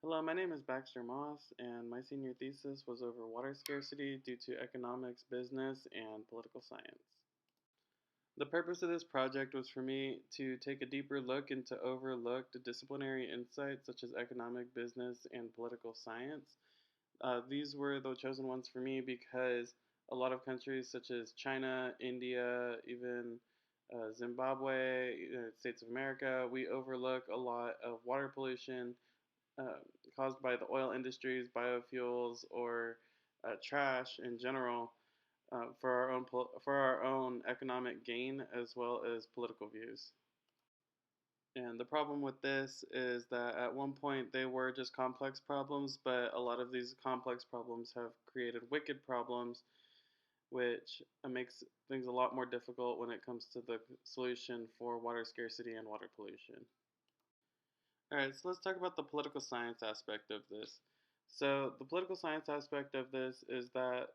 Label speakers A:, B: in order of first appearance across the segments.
A: Hello, my name is Baxter Moss, and my senior thesis was over water scarcity due to economics, business, and political science. The purpose of this project was for me to take a deeper look into overlooked disciplinary insights such as economic, business, and political science. These were the chosen ones for me because a lot of countries such as China, India, even Zimbabwe, United States of America, we overlook a lot of water pollution uh, caused by the oil industries, biofuels, or trash in general for our own economic gain as well as political views. And the problem with this is that at one point they were just complex problems, but a lot of these complex problems have created wicked problems, which makes things a lot more difficult when it comes to the solution for water scarcity and water pollution. All right, so let's talk about the political science aspect of this. So, the political science aspect of this is that,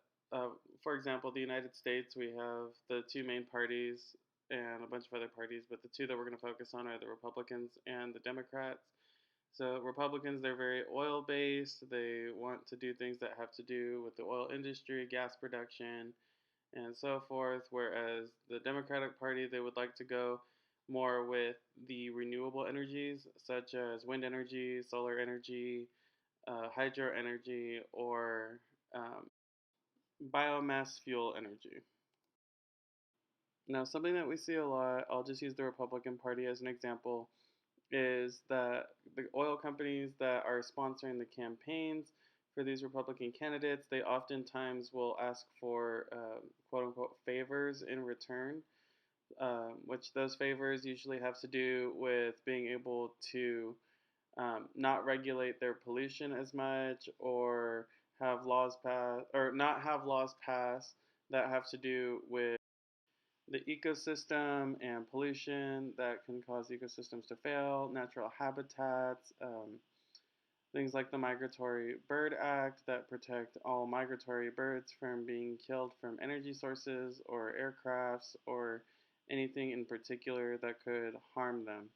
A: for example, the United States, we have the two main parties and a bunch of other parties, but the two that we're going to focus on are the Republicans and the Democrats. So, Republicans, they're very oil based. They want to do things that have to do with the oil industry, gas production, and so forth. Whereas the Democratic Party, they would like to go more with the renewable energies, such as wind energy, solar energy, hydro energy, or biomass fuel energy. Now, something that we see a lot, I'll just use the Republican Party as an example, is that the oil companies that are sponsoring the campaigns for these Republican candidates, they oftentimes will ask for quote unquote favors in return, which those favors usually have to do with being able to not regulate their pollution as much or have laws pass or not have laws passed that have to do with the ecosystem and pollution that can cause ecosystems to fail, natural habitats, things like the Migratory Bird Act that protect all migratory birds from being killed from energy sources or aircrafts or anything in particular that could harm them.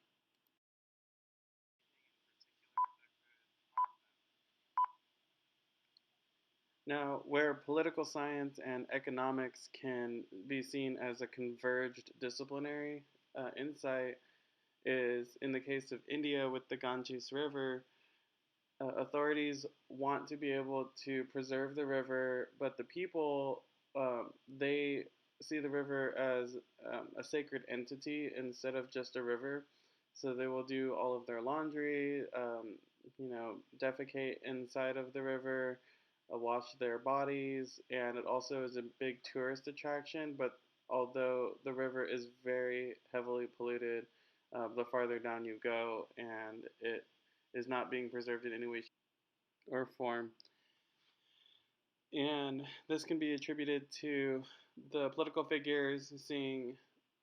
A: Now, where political science and economics can be seen as a converged disciplinary insight is in the case of India with the Ganges River. Authorities want to be able to preserve the river, but the people they see the river as a sacred entity instead of just a river. So they will do all of their laundry, defecate inside of the river, wash their bodies, and it also is a big tourist attraction. But although the river is very heavily polluted, the farther down you go, and it is not being preserved in any way or form. And this can be attributed to the political figures seeing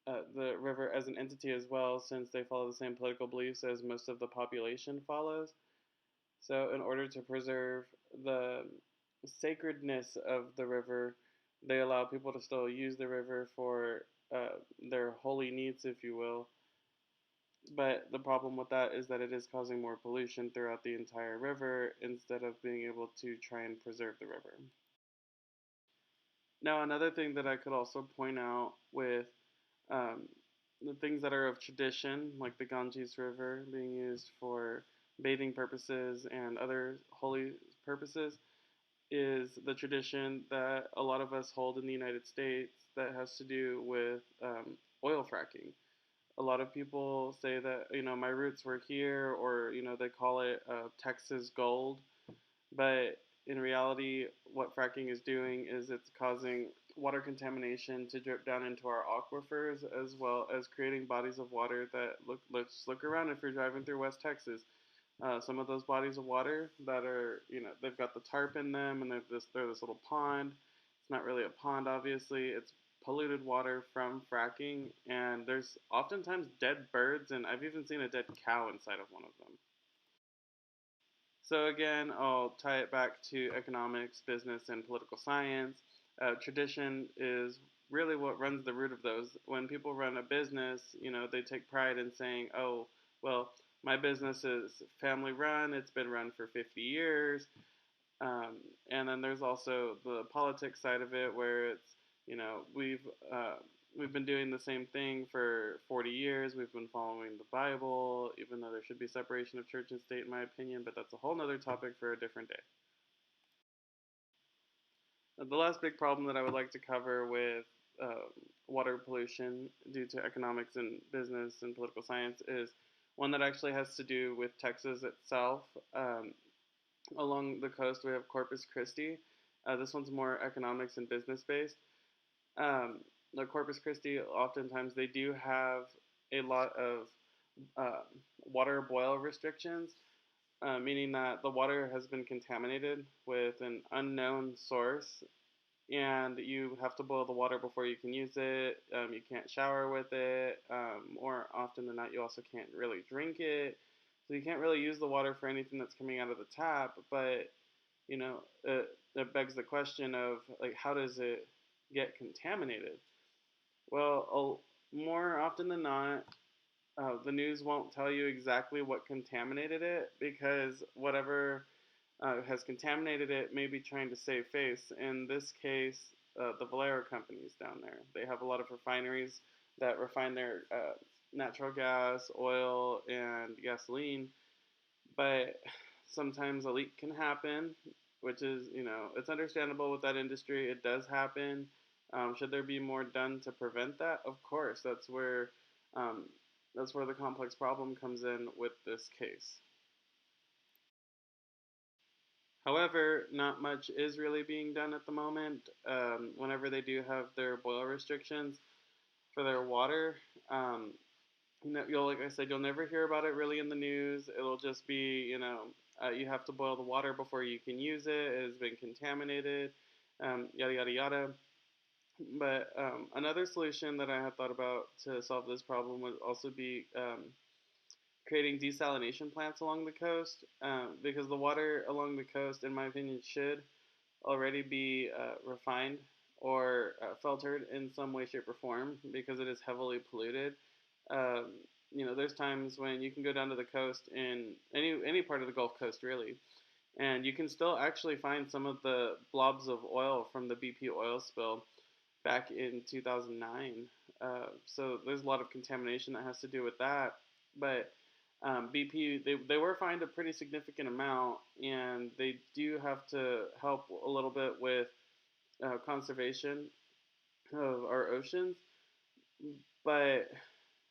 A: the river as an entity as well, since they follow the same political beliefs as most of the population follows. So, in order to preserve the sacredness of the river, they allow people to still use the river for their holy needs, if you will. But the problem with that is that it is causing more pollution throughout the entire river instead of being able to try and preserve the river. Now, another thing that I could also point out with um, the things that are of tradition, like the Ganges River being used for bathing purposes and other holy purposes, is the tradition that a lot of us hold in the United States that has to do with oil fracking. A lot of people say that, my roots were here, or, they call it Texas gold. But in reality, what fracking is doing is it's causing water contamination to drip down into our aquifers, as well as creating bodies of water that let's look around if you're driving through West Texas. Some of those bodies of water that are, they've got the tarp in them, and they're this little pond. It's not really a pond, obviously. It's polluted water from fracking, and there's oftentimes dead birds, and I've even seen a dead cow inside of one of them. So again, I'll tie it back to economics, business, and political science. Tradition is really what runs the root of those. When people run a business, they take pride in saying, "Oh, well, my business is family run. It's been run for 50 years. Um, and then there's also the politics side of it, where it's, you know, we've been doing the same thing for 40 years. We've been following the Bible, even though there should be separation of church and state, in my opinion. But that's a whole nother topic for a different day. The last big problem that I would like to cover with water pollution due to economics and business and political science is one that actually has to do with Texas itself. Along the coast, we have Corpus Christi. This one's more economics and business based. Um, the Corpus Christi, oftentimes, they do have a lot of uh, water boil restrictions, meaning that the water has been contaminated with an unknown source, and you have to boil the water before you can use it. You can't shower with it. More often than not, you also can't really drink it. So you can't really use the water for anything that's coming out of the tap. But you know, it begs the question of like, how does it get contaminated? Well, more often than not, the news won't tell you exactly what contaminated it, because whatever has contaminated it may be trying to save face. In this case, the Valero companies down there. They have a lot of refineries that refine their natural gas, oil, and gasoline, but sometimes a leak can happen, which is, you know, it's understandable with that industry. It does happen. Should there be more done to prevent that? Of course, um, that's where the complex problem comes in with this case. However, not much is really being done at the moment. Whenever they do have their boil restrictions for their water, you'll, like I said, you'll never hear about it really in the news. It'll just be, you know, you have to boil the water before you can use it. It has been contaminated, yada yada yada. But another solution that I had thought about to solve this problem would also be creating desalination plants along the coast, because the water along the coast, in my opinion, should already be refined or filtered in some way, shape, or form, because it is heavily polluted. Um, you know, there's times when you can go down to the coast in any part of the Gulf Coast, really, and you can still actually find some of the blobs of oil from the BP oil spill back in 2009. So there's a lot of contamination that has to do with that. But BP, they were fined a pretty significant amount, and they do have to help a little bit with conservation of our oceans. But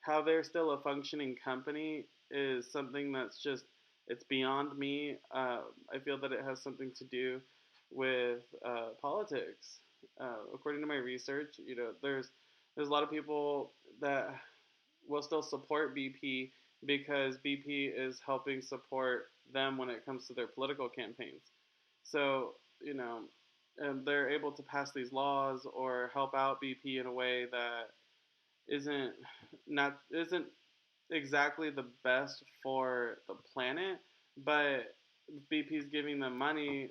A: how they're still a functioning company is something that's just, it's beyond me. I feel that it has something to do with politics. According to my research, you know, there's a lot of people that will still support BP because BP is helping support them when it comes to their political campaigns. So, you know, and they're able to pass these laws or help out BP in a way that isn't isn't exactly the best for the planet, but BP's giving them money.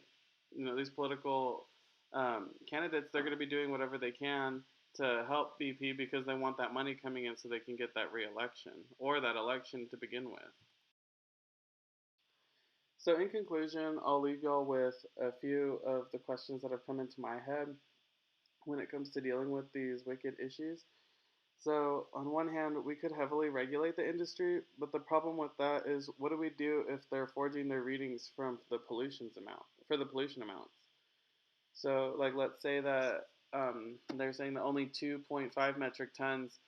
A: You know, these political candidates, they're going to be doing whatever they can to help BP because they want that money coming in so they can get that re-election or that election to begin with. So, in conclusion, I'll leave y'all with a few of the questions that have come into my head when it comes to dealing with these wicked issues. So, on one hand, we could heavily regulate the industry, but the problem with that is, what do we do if they're forging their readings from the pollution amounts? So, like, let's say that they're saying that only 2.5 metric tons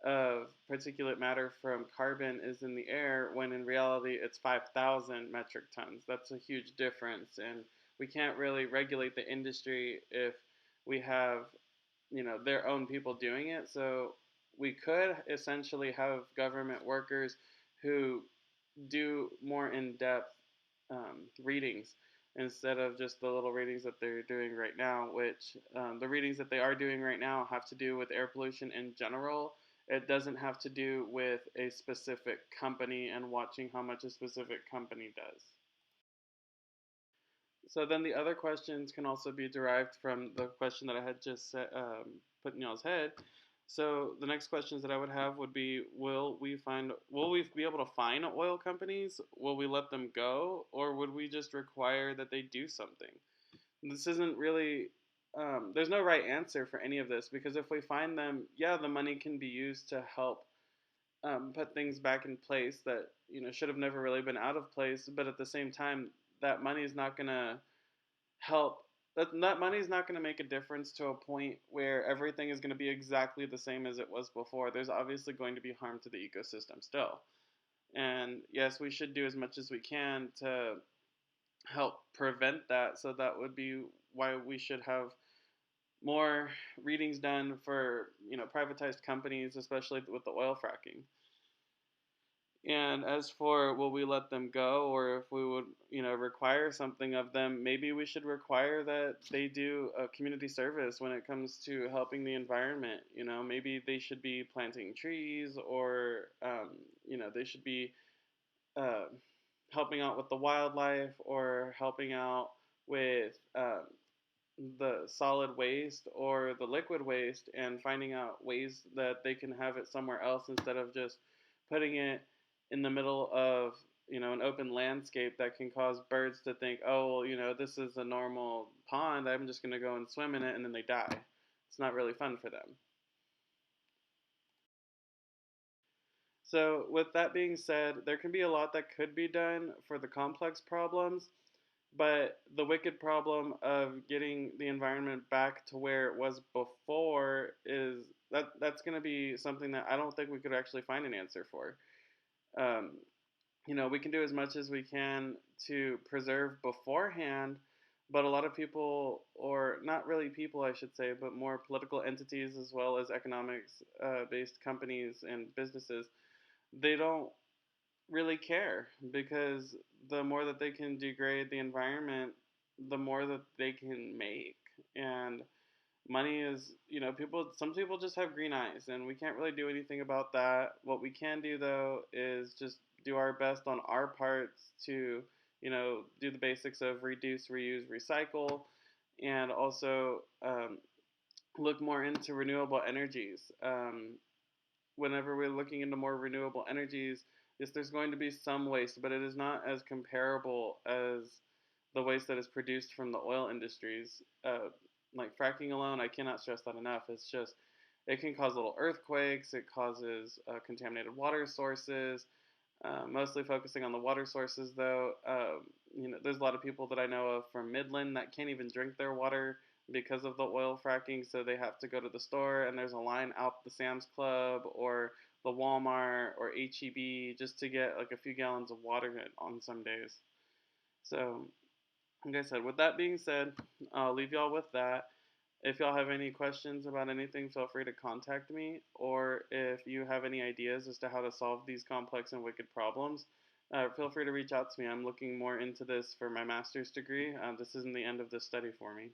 A: of particulate matter from carbon is in the air, when in reality it's 5,000 metric tons. That's a huge difference, and we can't really regulate the industry if we have, you know, their own people doing it. So we could essentially have government workers who do more in-depth readings instead of just the little readings that they're doing right now, which the readings that they are doing right now have to do with air pollution in general. It doesn't have to do with a specific company and watching how much a specific company does. So then the other questions can also be derived from the question that I had just put in y'all's head, So the next questions that I would have would be: Will we be able to find oil companies? Will we let them go, or would we just require that they do something? This isn't really. There's no right answer for any of this because if we find them, yeah, the money can be used to help put things back in place that should have never really been out of place. But at the same time, that money is not gonna help. That money is not going to make a difference to a point where everything is going to be exactly the same as it was before. There's obviously going to be harm to the ecosystem still. And yes, we should do as much as we can to help prevent that. So that would be why we should have more readings done for privatized companies, especially with the oil fracking. And as for will we let them go or if we would, require something of them, maybe we should require that they do a community service when it comes to helping the environment. Maybe they should be planting trees or, they should be uh, helping out with the wildlife or helping out with the solid waste or the liquid waste and finding out ways that they can have it somewhere else instead of just putting it in the middle of an open landscape that can cause birds to think, oh well, this is a normal pond, I'm just going to go and swim in it, and then they die. It's not really fun for them. So with that being said, there can be a lot that could be done for the complex problems. But the wicked problem of getting the environment back to where it was before is that's going to be something that I don't think we could actually find an answer for. Um, we can do as much as we can to preserve beforehand, but a lot of people, or not really people, I should say, but more political entities as well as economics based companies and businesses, they don't really care because the more that they can degrade the environment, the more that they can make. And money is, some people just have green eyes, and we can't really do anything about that. What we can do, though, is just do our best on our parts to, do the basics of reduce, reuse, recycle, and also look more into renewable energies. Whenever we're looking into more renewable energies, yes, there's going to be some waste, but it is not as comparable as the waste that is produced from the oil industries. Like fracking alone, I cannot stress that enough. It's just, it can cause little earthquakes, it causes contaminated water sources. Mostly focusing on the water sources, though. There's a lot of people that I know of from Midland that can't even drink their water because of the oil fracking, so they have to go to the store, and there's a line out the Sam's Club or the Walmart or HEB just to get like a few gallons of water on some days. So, like I said, with that being said, I'll leave y'all with that. If y'all have any questions about anything, feel free to contact me. Or if you have any ideas as to how to solve these complex and wicked problems, feel free to reach out to me. I'm looking more into this for my master's degree. This isn't the end of this study for me.